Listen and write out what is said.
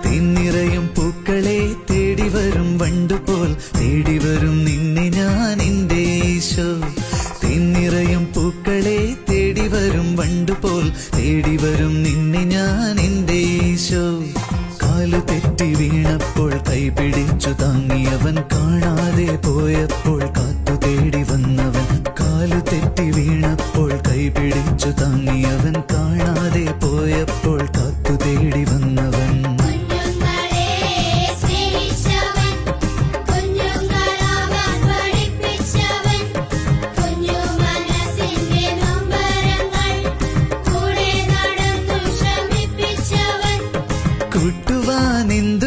തേന്നിറയും പൂക്കളെ തേടി വരും വണ്ടുപോൽ തേടി വരും നിന്നെ ഞാൻ എന്റെ ഈശോ. തേന്നിറയും പൂക്കളെ തേടി വരും വണ്ടുപോൽ തേടി വരും നിന്നെ ഞാൻ എന്റെ ഈശോ. കാലു തെറ്റി വീണപ്പോൾ കൈപിടിച്ചു താങ്ങിയവൻ, കാണാതെ പോയപ്പോൾ കാത്തു തേടി വന്നവൻ. കാലു തെറ്റി വീണപ്പോൾ കൈപിടിച്ചു താങ്ങിയവൻ, കാണാതെ പോയപ്പോൾ കാത്തു തേടി വന്നവൻ. കൂട്ടുവാനെന്ത്